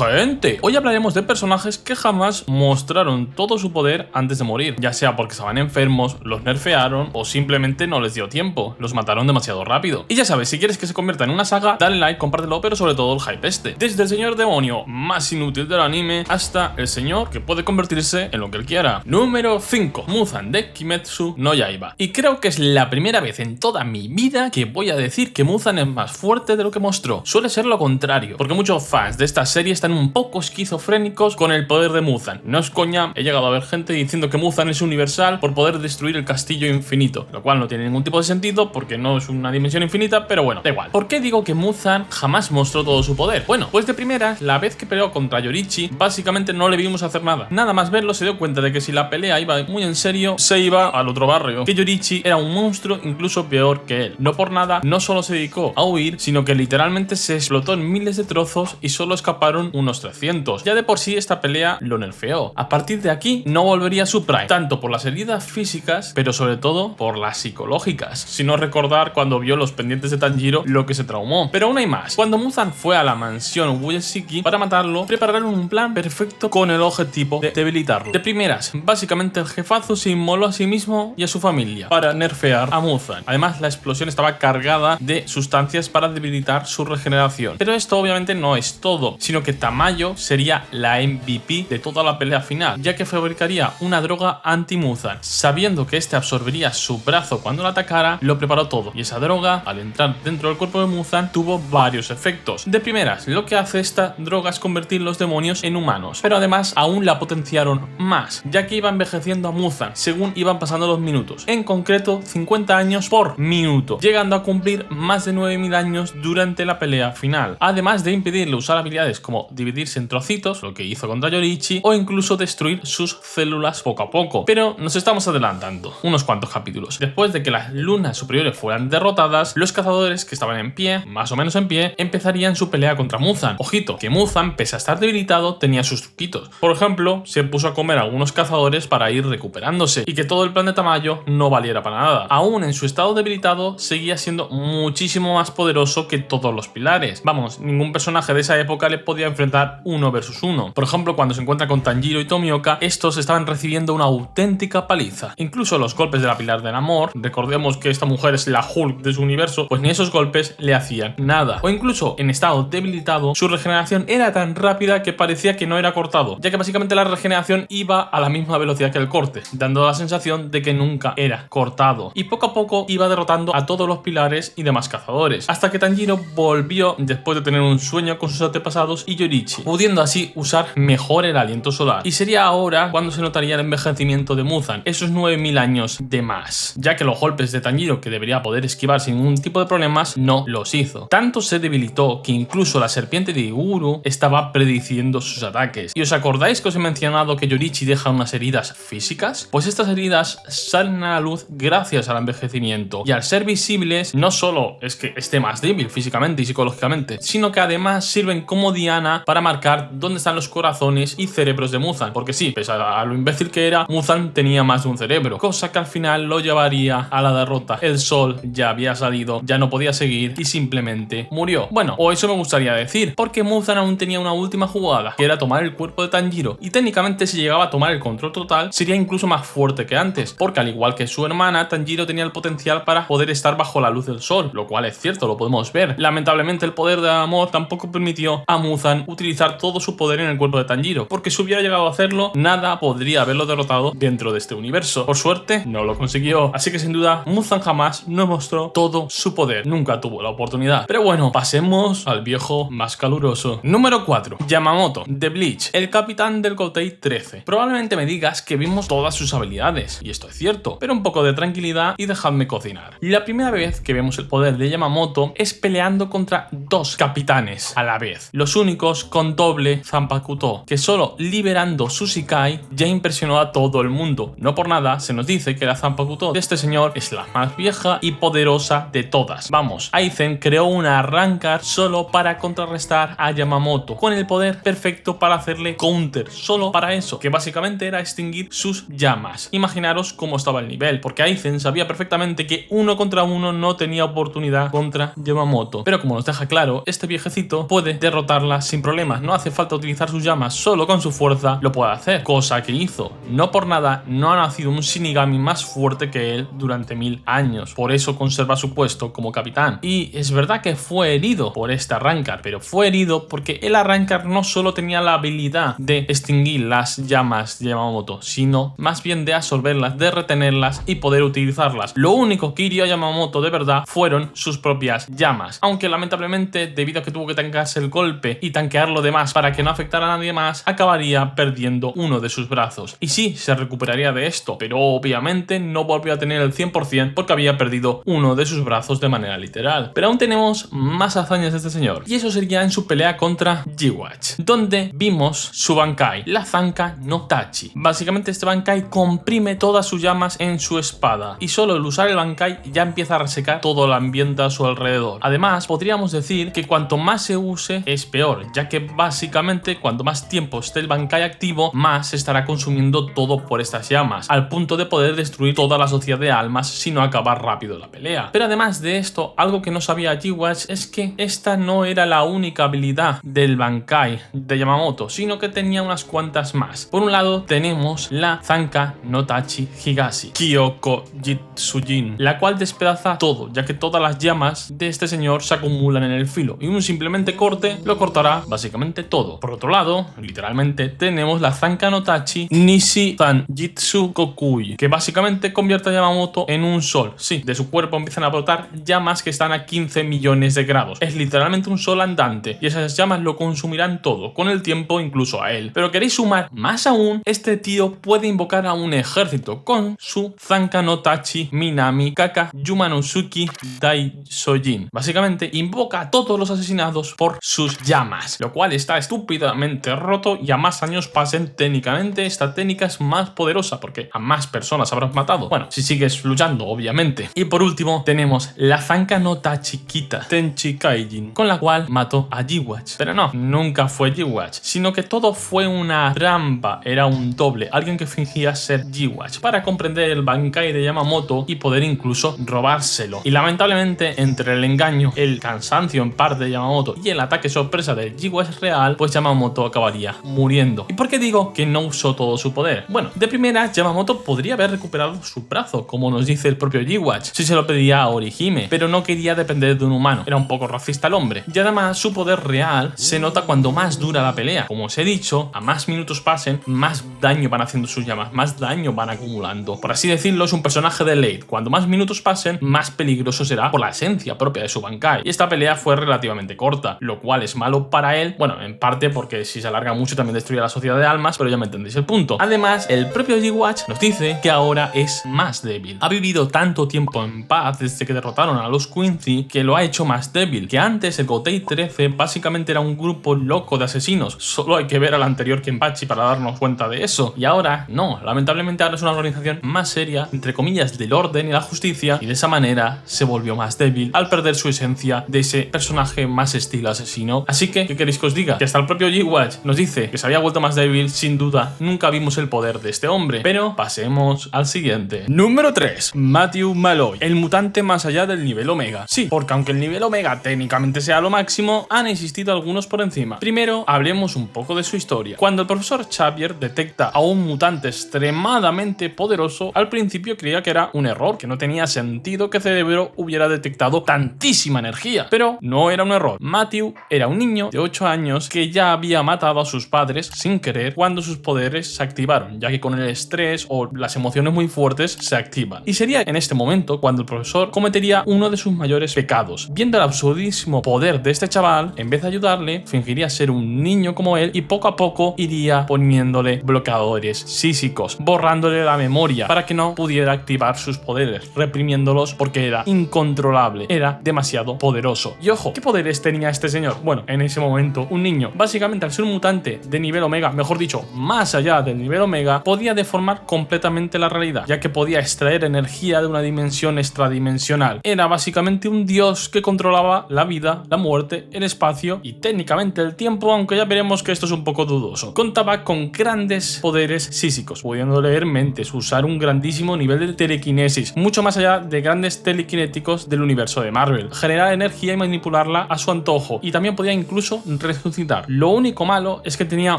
Gente, hoy hablaremos de personajes que jamás mostraron todo su poder antes de morir, ya sea porque estaban enfermos, los nerfearon o simplemente no les dio tiempo, los mataron demasiado rápido. Y ya sabes, si quieres que se convierta en una saga, dale like, compártelo, pero sobre todo el hype este. Desde el señor demonio más inútil del anime hasta el señor que puede convertirse en lo que él quiera. Número 5. Muzan de Kimetsu no Yaiba. Y creo que es la primera vez en toda mi vida que voy a decir que Muzan es más fuerte de lo que mostró. Suele ser lo contrario, porque muchos fans de esta serie están un poco esquizofrénicos con el poder de Muzan. No es coña, he llegado a ver gente diciendo que Muzan es universal por poder destruir el castillo infinito, lo cual no tiene ningún tipo de sentido porque no es una dimensión infinita, pero bueno, da igual. ¿Por qué digo que Muzan jamás mostró todo su poder? Bueno, pues de primeras, la vez que peleó contra Yoriichi, básicamente no le vimos hacer nada. Nada más verlo se dio cuenta de que si la pelea iba muy en serio, se iba al otro barrio, que Yoriichi era un monstruo incluso peor que él. No por nada, no solo se dedicó a huir, sino que literalmente se explotó en miles de trozos y solo escaparon unos 300. Ya de por sí esta pelea lo nerfeó. A partir de aquí no volvería a su prime, tanto por las heridas físicas, pero sobre todo por las psicológicas. Si no recordar cuando vio los pendientes de Tanjiro lo que se traumó. Pero aún hay más. Cuando Muzan fue a la mansión Ueshiiki para matarlo, prepararon un plan perfecto con el objetivo de debilitarlo. De primeras, básicamente el jefazo se inmoló a sí mismo y a su familia para nerfear a Muzan. Además, la explosión estaba cargada de sustancias para debilitar su regeneración. Pero esto obviamente no es todo, sino que Tamayo sería la MVP de toda la pelea final, ya que fabricaría una droga anti-Muzan. Sabiendo que este absorbería su brazo cuando la atacara, lo preparó todo, y esa droga, al entrar dentro del cuerpo de Muzan, tuvo varios efectos. De primeras, lo que hace esta droga es convertir los demonios en humanos, pero además aún la potenciaron más, ya que iba envejeciendo a Muzan según iban pasando los minutos, en concreto 50 años por minuto, llegando a cumplir más de 9000 años durante la pelea final, además de impedirle usar habilidades como dividirse en trocitos, lo que hizo contra Yoriichi, o incluso destruir sus células poco a poco. Pero nos estamos adelantando unos cuantos capítulos. Después de que las lunas superiores fueran derrotadas, los cazadores que estaban en pie, más o menos en pie, empezarían su pelea contra Muzan. Ojito, que Muzan, pese a estar debilitado, tenía sus truquitos. Por ejemplo, se puso a comer a algunos cazadores para ir recuperándose, y que todo el plan de Tamayo no valiera para nada. Aún en su estado debilitado, seguía siendo muchísimo más poderoso que todos los pilares. Vamos, ningún personaje de esa época le podía enfrentar 1 versus 1. Por ejemplo, cuando se encuentra con Tanjiro y Tomioka, estos estaban recibiendo una auténtica paliza. Incluso los golpes de la Pilar del Amor, recordemos que esta mujer es la Hulk de su universo, pues ni esos golpes le hacían nada. O incluso en estado debilitado, su regeneración era tan rápida que parecía que no era cortado, ya que básicamente la regeneración iba a la misma velocidad que el corte, dando la sensación de que nunca era cortado. Y poco a poco iba derrotando a todos los pilares y demás cazadores, hasta que Tanjiro volvió después de tener un sueño con sus antepasados y Yoriichi, pudiendo así usar mejor el aliento solar. Y sería ahora cuando se notaría el envejecimiento de Muzan, esos 9000 años de más, ya que los golpes de Tanjiro, que debería poder esquivar sin ningún tipo de problemas, no los hizo. Tanto se debilitó que incluso la serpiente de Iguru estaba prediciendo sus ataques. ¿Y os acordáis que os he mencionado que Yoriichi deja unas heridas físicas? Pues estas heridas salen a la luz gracias al envejecimiento, y al ser visibles no solo es que esté más débil físicamente y psicológicamente, sino que además sirven como diana para marcar dónde están los corazones y cerebros de Muzan, porque sí, pese a lo imbécil que era, Muzan tenía más de un cerebro, cosa que al final lo llevaría a la derrota. El sol ya había salido, ya no podía seguir y simplemente murió. Bueno, o eso me gustaría decir, porque Muzan aún tenía una última jugada, que era tomar el cuerpo de Tanjiro, y técnicamente si llegaba a tomar el control total, sería incluso más fuerte que antes, porque al igual que su hermana, Tanjiro tenía el potencial para poder estar bajo la luz del sol, lo cual es cierto, lo podemos ver. Lamentablemente el poder de amor tampoco permitió a Muzan utilizar todo su poder en el cuerpo de Tanjiro, porque si hubiera llegado a hacerlo, nada podría haberlo derrotado dentro de este universo. Por suerte, no lo consiguió, así que sin duda, Muzan jamás no mostró todo su poder, nunca tuvo la oportunidad. Pero bueno, pasemos al viejo más caluroso. Número 4. Yamamoto, de Bleach, el capitán del Kotei 13. Probablemente me digas que vimos todas sus habilidades, y esto es cierto, pero un poco de tranquilidad y dejadme cocinar. La primera vez que vemos el poder de Yamamoto es peleando contra 2 capitanes a la vez, los únicos con doble Zanpakuto, que solo liberando su Shikai ya impresionó a todo el mundo. No por nada se nos dice que la Zanpakuto de este señor es la más vieja y poderosa de todas. Vamos, Aizen creó una Rancard solo para contrarrestar a Yamamoto, con el poder perfecto para hacerle counter, solo para eso, que básicamente era extinguir sus llamas. Imaginaros cómo estaba el nivel, porque Aizen sabía perfectamente que 1 contra 1 no tenía oportunidad contra Yamamoto, pero como nos deja claro, este viejecito puede derrotarla sin problema problemas, no hace falta utilizar sus llamas, solo con su fuerza lo puede hacer, cosa que hizo. No por nada no ha nacido un Shinigami más fuerte que él durante 1000 años, por eso conserva su puesto como capitán. Y es verdad que fue herido por este Arrancar, pero fue herido porque el Arrancar no solo tenía la habilidad de extinguir las llamas de Yamamoto, sino más bien de absorberlas, de retenerlas y poder utilizarlas. Lo único que hirió a Yamamoto de verdad fueron sus propias llamas, aunque lamentablemente debido a que tuvo que tanquearse el golpe y tanquearlo de más para que no afectara a nadie más, acabaría perdiendo uno de sus brazos. Y sí, se recuperaría de esto, pero obviamente no volvió a tener el 100% porque había perdido uno de sus brazos de manera literal. Pero aún tenemos más hazañas de este señor, y eso sería en su pelea contra G-Watch, donde vimos su Bankai, la Zanka no Tachi. Básicamente este Bankai comprime todas sus llamas en su espada, y solo el usar el Bankai ya empieza a resecar todo el ambiente a su alrededor. Además, podríamos decir que cuanto más se use es peor, ya que básicamente cuanto más tiempo esté el Bankai activo, más se estará consumiendo todo por estas llamas, al punto de poder destruir toda la sociedad de almas si no acabar rápido la pelea. Pero además de esto, algo que no sabía G-Watch es que esta no era la única habilidad del Bankai de Yamamoto, sino que tenía unas cuantas más. Por un lado tenemos la Zanka no Tachi Higashi Kyoko Jitsujin, la cual despedaza todo, ya que todas las llamas de este señor se acumulan en el filo y un simplemente corte lo cortará básicamente todo. Por otro lado, literalmente tenemos la Zanka no Tachi Nishi Zanjitsu Kokui, que básicamente convierte a Yamamoto en un sol. Sí, de su cuerpo empiezan a brotar llamas que están a 15 millones de grados. Es literalmente un sol andante y esas llamas lo consumirán todo, con el tiempo incluso a él. Pero queréis sumar más aún, este tío puede invocar a un ejército con su Zanka no Tachi Minami Kaka Yumanosuki Daisojin. Básicamente invoca a todos los asesinados por sus llamas, lo cual está estúpidamente roto, y a más años pasen técnicamente esta técnica es más poderosa porque a más personas habrás matado. Bueno, si sigues luchando, obviamente. Y por último tenemos la Zanka no Tachikita Tenchi Kaijin, con la cual mató a G-Watch. Pero no, nunca fue G-Watch, sino que todo fue una trampa, era un doble, alguien que fingía ser G-Watch para comprender el Bankai de Yamamoto y poder incluso robárselo. Y lamentablemente entre el engaño, el cansancio en parte de Yamamoto y el ataque sorpresa del G-Watch real, pues Yamamoto acabaría muriendo. ¿Y por qué digo que no usó todo su poder? Bueno, de primera Yamamoto podría haber recuperado su brazo, como nos dice el propio G-Watch, si se lo pedía a Orihime, pero no quería depender de un humano, era un poco racista el hombre. Y además su poder real se nota cuando más dura la pelea. Como os he dicho, a más minutos pasen, más daño van haciendo sus llamas, más daño van acumulando. Por así decirlo, es un personaje de late. Cuando más minutos pasen, más peligroso será por la esencia propia de su Bankai. Y esta pelea fue relativamente corta, lo cual es malo para él, bueno, en parte porque si se alarga mucho también destruye a la sociedad de almas, pero ya me entendéis el punto. Además, el propio G-Watch nos dice que ahora es más débil. Ha vivido tanto tiempo en paz desde que derrotaron a los Quincy que lo ha hecho más débil, que antes el Gotei 13 básicamente era un grupo loco de asesinos. Solo hay que ver al anterior Kenpachi para darnos cuenta de eso. Y ahora no, lamentablemente ahora es una organización más seria, entre comillas, del orden y la justicia, y de esa manera se volvió más débil al perder su esencia de ese personaje más estilo asesino. Así que, ¿qué queréis que os diga? Que hasta el propio G-Watch nos dice que se había vuelto más débil. Sin duda, nunca vimos el poder de este hombre. Pero pasemos al siguiente. Número 3. Matthew Malloy, el mutante más allá del nivel Omega. Sí, porque aunque el nivel Omega técnicamente sea lo máximo, han existido algunos por encima. Primero, hablemos un poco de su historia. Cuando el profesor Xavier detecta a un mutante extremadamente poderoso, al principio creía que era un error, que no tenía sentido que Cerebro hubiera detectado tantísima energía. Pero no era un error. Matthew era un niño de 8 años que ya había matado a sus padres sin querer cuando sus poderes se activaron, ya que con el estrés o las emociones muy fuertes se activan. Y sería en este momento cuando el profesor cometería uno de sus mayores pecados. Viendo el absurdísimo poder de este chaval, en vez de ayudarle, fingiría ser un niño como él y poco a poco iría poniéndole bloqueadores psíquicos, borrándole la memoria para que no pudiera activar sus poderes, reprimiéndolos porque era incontrolable, era demasiado poderoso. Y ojo, ¿qué poderes tenía este señor? Bueno, en ese momento, un niño, básicamente al ser un mutante de nivel Omega, mejor dicho, más allá del nivel Omega, podía deformar completamente la realidad, ya que podía extraer energía de una dimensión extradimensional. Era básicamente un dios que controlaba la vida, la muerte, el espacio y técnicamente el tiempo, aunque ya veremos que esto es un poco dudoso. Contaba con grandes poderes psíquicos, pudiendo leer mentes, usar un grandísimo nivel de telequinesis, mucho más allá de grandes telequinéticos del universo de Marvel, generar energía y manipularla a su antojo, y también podía incluso resucitar. Lo único malo es que tenía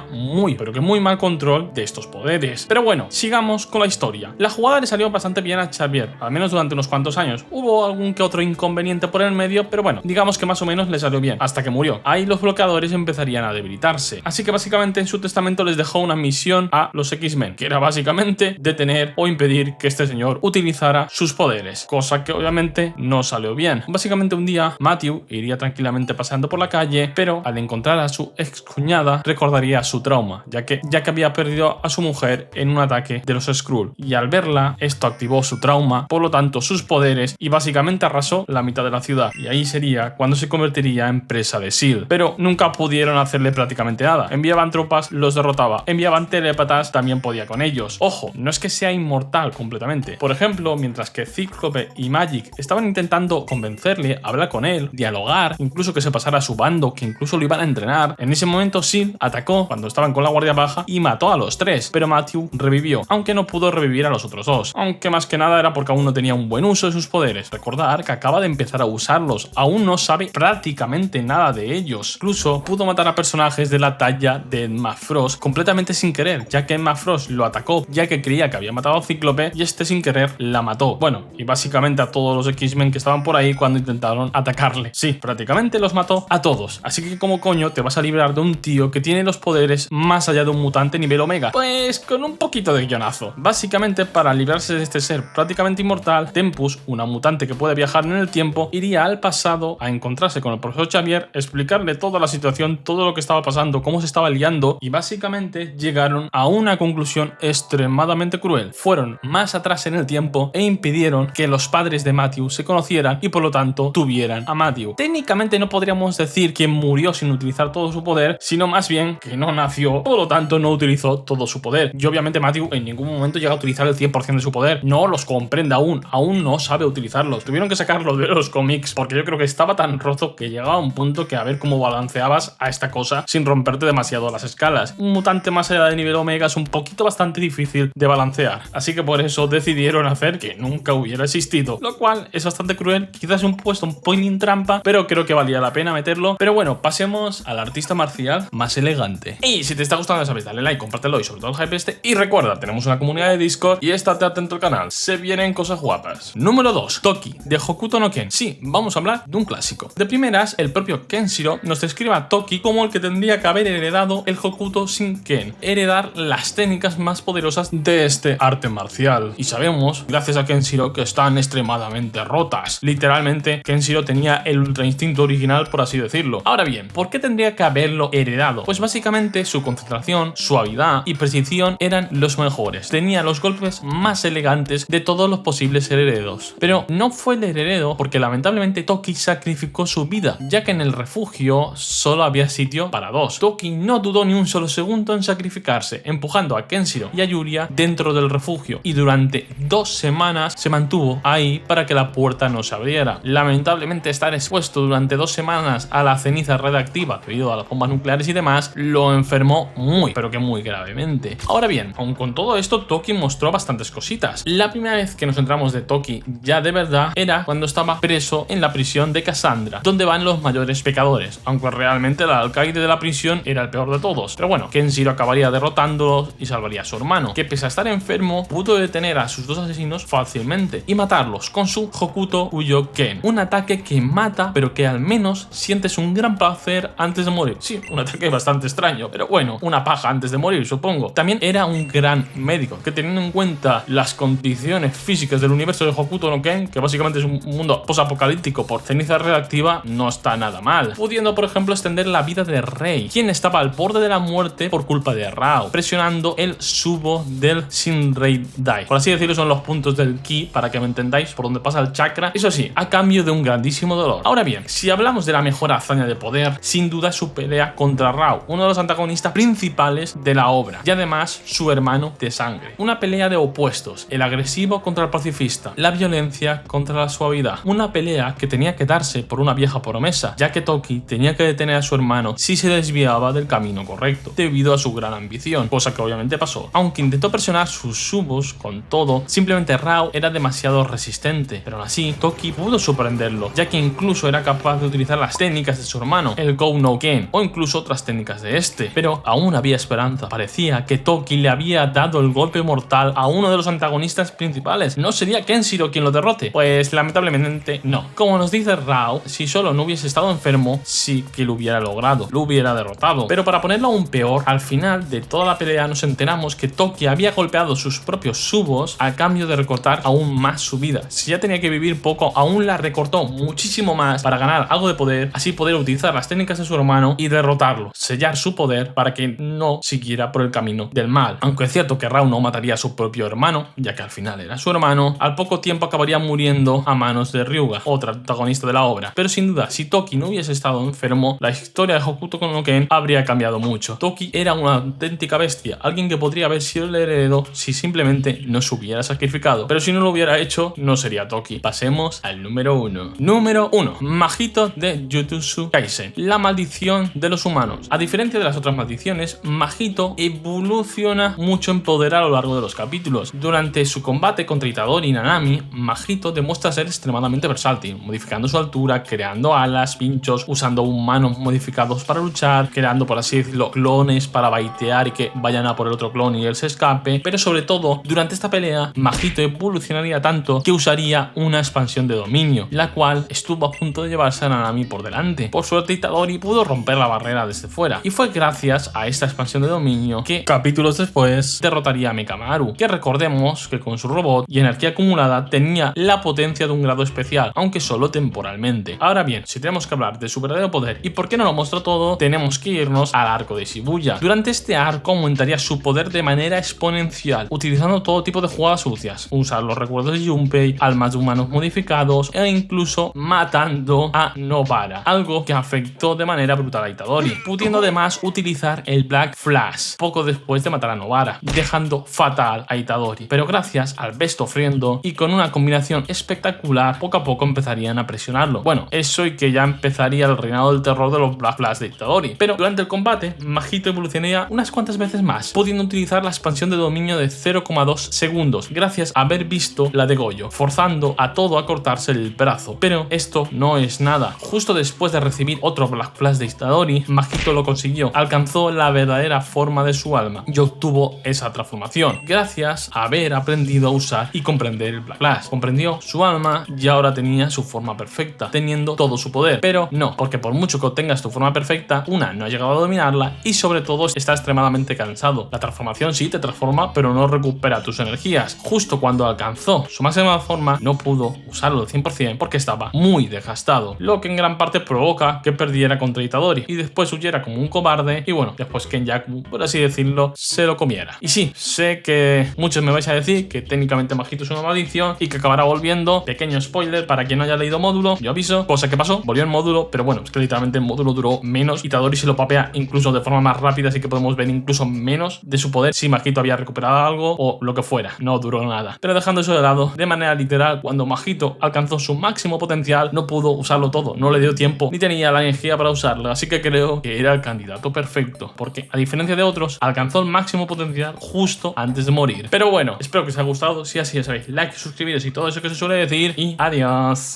muy, pero que muy mal control de estos poderes. Pero bueno, sigamos con la historia. La jugada le salió bastante bien a Xavier, al menos durante unos cuantos años. Hubo algún que otro inconveniente por el medio, pero bueno, digamos que más o menos le salió bien, hasta que murió. Ahí los bloqueadores empezarían a debilitarse. Así que básicamente en su testamento les dejó una misión a los X-Men, que era básicamente detener o impedir que este señor utilizara sus poderes, cosa que obviamente no salió bien. Básicamente un día Matthew iría tranquilamente paseando por la calle, pero al encontrar a su ex cuñada recordaría su trauma, ya que había perdido a su mujer en un ataque de los Skrull, y al verla esto activó su trauma, por lo tanto sus poderes, y básicamente arrasó la mitad de la ciudad, y ahí sería cuando se convertiría en presa de S.H.I.E.L.D. Pero nunca pudieron hacerle prácticamente nada. Enviaban tropas, los derrotaba, enviaban telépatas, también podía con ellos. Ojo, no es que sea inmortal completamente. Por ejemplo, mientras que Cíclope y Magik estaban intentando convencerle, hablar con él, dialogar, incluso que se pasara a su bando, que incluso lo iban a entrenar, en ese momento S.H.I.E.L.D. atacó cuando estaban con la guardia baja y mató a los tres, pero Matthew revivió, aunque no pudo revivir a los otros dos, aunque más que nada era porque aún no tenía un buen uso de sus poderes. Recordar que acaba de empezar a usarlos, aún no sabe prácticamente nada de ellos. Incluso pudo matar a personajes de la talla de Emma Frost completamente sin querer, ya que Emma Frost lo atacó ya que creía que había matado a Cíclope y este sin querer la mató. Bueno, y básicamente a todos los X-Men que estaban por ahí cuando intentaron atacarle. Sí, prácticamente los mató a todos. Así que como coño te vas a librar de un tío que tiene los poderes más allá de un mutante nivel Omega. Pues con un poquito de guionazo. Básicamente para librarse de este ser prácticamente inmortal, Tempus, una mutante que puede viajar en el tiempo, iría al pasado a encontrarse con el profesor Xavier, explicarle toda la situación, todo lo que estaba pasando, cómo se estaba liando, y básicamente llegaron a una conclusión extremadamente cruel. Fueron más atrás en el tiempo e impidieron que los padres de Matthew se conocieran y por lo tanto tuvieran a Matthew. Técnicamente no podríamos decir que murió sin utilizar todo su poder, sino más bien que no nació, por lo tanto no utilizó todo su poder. Y obviamente Matthew en ningún momento llega a utilizar el 100% de su poder, no los comprende aún no sabe utilizarlos. Tuvieron que sacarlos de los cómics porque yo creo que estaba tan roto que llegaba a un punto que a ver cómo balanceabas a esta cosa sin romperte demasiado las escalas. Un mutante más allá de nivel Omega es un poquito bastante difícil de balancear, así que por eso decidieron hacer que nunca hubiera existido, lo cual es bastante cruel, quizás un puesto un pointing trampa, pero creo que valía la pena meterlo. Pero bueno, pasemos al artista marcial más elegante. Y si te está gustando, ya sabes, dale like, compártelo y sobre todo el hype este, y recuerda, tenemos una comunidad de Discord y estate atento al canal, se vienen cosas guapas. Número 2, Toki, de Hokuto no Ken. Sí, vamos a hablar de un clásico. De primeras, el propio Kenshiro nos describe a Toki como el que tendría que haber heredado el Hokuto Shinken, heredar las técnicas más poderosas de este arte marcial. Y sabemos, gracias a Kenshiro, que están extremadamente rotas. Literalmente, Kenshiro tenía el ultra instinto original, por así decirlo. Ahora bien, ¿por qué tendría que haberlo heredado? Pues básicamente su concentración, suavidad y precisión eran los mejores. Tenía los golpes más elegantes de todos los posibles herederos. Pero no fue el heredero porque lamentablemente Toki sacrificó su vida, ya que en el refugio solo había sitio para dos. Toki no dudó ni un solo segundo en sacrificarse, empujando a Kenshiro y a Yuria dentro del refugio, y durante 2 semanas se mantuvo ahí para que la puerta no se abriera. Lamentablemente estar expuesto durante 2 semanas a la ceniza radiactiva debido a las bombas nucleares y demás lo enfermó muy, pero que muy gravemente. Ahora bien, aun con todo esto, Toki mostró bastantes cositas. La primera vez que nos entramos de Toki ya de verdad era cuando estaba preso en la prisión de Cassandra, donde van los mayores pecadores, aunque realmente el alcaide de la prisión era el peor de todos. Pero bueno, Kenshiro acabaría derrotándolos y salvaría a su hermano, que pese a estar enfermo pudo detener a sus 2 asesinos fácilmente y matarlos con su Hokuto Uyoken, un ataque que mata pero que al menos sientes un gran placer antes de morir. Sí, un ataque bastante extraño, pero bueno, una paja antes de morir, supongo. También era un gran médico, que teniendo en cuenta las condiciones físicas del universo de Hokuto no Ken, que básicamente es un mundo posapocalíptico por ceniza radioactiva, no está nada mal, pudiendo por ejemplo extender la vida de Rei, quien estaba al borde de la muerte por culpa de Rao, presionando el subo del Shinrei Dai. Por así decirlo, son los puntos del ki, para que me entendáis, por donde pasa el chakra, eso sí, a cambio de un grandísimo dolor. Ahora bien, si hablamos de la mejor hazaña de poder, sin duda su pelea contra Rao, uno de los antagonistas principales de la obra, y además su hermano de sangre. Una pelea de opuestos, el agresivo contra el pacifista, la violencia contra la suavidad. Una pelea que tenía que darse por una vieja promesa, ya que Toki tenía que detener a su hermano si se desviaba del camino correcto, debido a su gran ambición, cosa que obviamente pasó. Aunque intentó presionar sus subos con todo, simplemente Rao era demasiado resistente, pero aún así Toki pudo sorprenderlo, ya que incluso era capaz de utilizar las técnicas de su hermano, el Go no Ken o incluso otras técnicas de este, pero aún había esperanza. Parecía que Toki le había dado el golpe mortal a uno de los antagonistas principales. ¿No sería Kenshiro quien lo derrote? Pues lamentablemente no. Como nos dice Rao, si solo no hubiese estado enfermo, sí que lo hubiera logrado, lo hubiera derrotado. Pero para ponerlo aún peor, al final de toda la pelea nos enteramos que Toki había golpeado sus propios subos a cambio de recortar aún más su vida. Si ya tenía que vivir poco, aún la recortó muchísimo más para ganar algo de poder, así poder utilizar las técnicas de su hermano y derrotarlo, sellar su poder para que no siguiera por el camino del mal. Aunque es cierto que Rao no mataría a su propio hermano, ya que al final era su hermano, al poco tiempo acabaría muriendo a manos de Ryuga, otra antagonista de la obra. Pero sin duda, si Toki no hubiese estado enfermo, la historia de Hokuto no Ken habría cambiado mucho. Toki era una auténtica bestia, alguien que podría haber sido el heredero si simplemente no se hubiera sacrificado. Pero si no lo hubiera hecho, no sería Toki. Pasemos al número 1. Número 1. Majito de Jujutsu Kaisen, la maldición de los humanos. A diferencia de las otras maldiciones, Majito evoluciona mucho en poder a lo largo de los capítulos. Durante su combate contra Itadori y Nanami, Majito demuestra ser extremadamente versátil, modificando su altura, creando alas, pinchos, usando humanos modificados para luchar, creando, por así decirlo, clones para baitear y que vayan a por el otro clon y él se escape. Pero sobre todo, durante esta pelea, Majito evolucionaría tanto que usaría una expansión de dominio, la cual estuvo a punto de llevarse a Nanami por delante. Por suerte, Itadori pudo romper la barrera desde fuera, y fue gracias a esta expansión de dominio que capítulos después derrotaría a Mekamaru, que recordemos que con su robot y energía acumulada tenía la potencia de un grado especial, aunque solo temporalmente. Ahora bien, si tenemos que hablar de su verdadero poder y por qué no lo mostró todo, tenemos que irnos al arco de Shibuya. Durante este arco aumentaría su poder de manera exponencial, utilizando todo tipo de jugadas sucias, usar los recuerdos de Junpei, almas de humanos modificados e incluso matando a Nobara, algo que afectó de manera brutal a Itadori, pudiendo además utilizar el Black Flash poco después de matar a Nobara, dejando fatal a Itadori. Pero gracias al Best of Friendo y con una combinación espectacular, poco a poco empezarían a presionarlo. Bueno, eso y que ya empezaría el reinado del terror de los Black Flash de Itadori. Pero durante el combate, Majito evolucionaría unas cuantas veces más, pudiendo utilizar la expansión de dominio de 0,2 segundos, gracias a haber visto la de Goyo, forzando a todo a cortarse el brazo. Pero esto no es nada. Justo después de recibir otro Black Flash de Itadori, Majito lo consiguió, alcanzó la verdadera forma de su alma y obtuvo esa transformación, gracias a haber aprendido a usar y comprender el Black Flash. Comprendió su alma y ahora tenía su forma perfecta, teniendo todo su poder. Pero no, porque por mucho que obtengas tu forma perfecta, no ha llegado a dominarla y sobre todo está extremadamente cansado. La transformación sí te transforma, pero no recupera tus energías. Justo cuando alcanzó su máxima forma, no pudo usarlo al 100% porque estaba muy desgastado, lo que en gran parte provoca que perdiera contra Itadori y después huyera como un cobarde y bueno, después Kenjaku, por así decirlo, se lo comiera. Y sí, sé que muchos me vais a decir que técnicamente Majito es una maldición y que acabará volviendo. Pequeño spoiler para quien no haya leído módulo, yo aviso, cosa que pasó, volvió en módulo, pero bueno, es que literalmente el módulo duró menos. Itadori se lo papea incluso de forma más rápida, así que podemos ver incluso menos de su poder si Majito había recuperado algo o lo que fuera. No duró nada. Pero dejando eso de lado, de manera literal, cuando Majito alcanzó su máximo potencial, no pudo usarlo todo, no le dio tiempo ni tenía la energía para usarlo, así que creo que era el candidato perfecto, porque a diferencia de otros, alcanzó el máximo potencial justo antes de morir. Pero bueno, espero que os haya gustado. Si así, ya sabéis, like, suscribiros y todo eso que se suele decir, y adiós.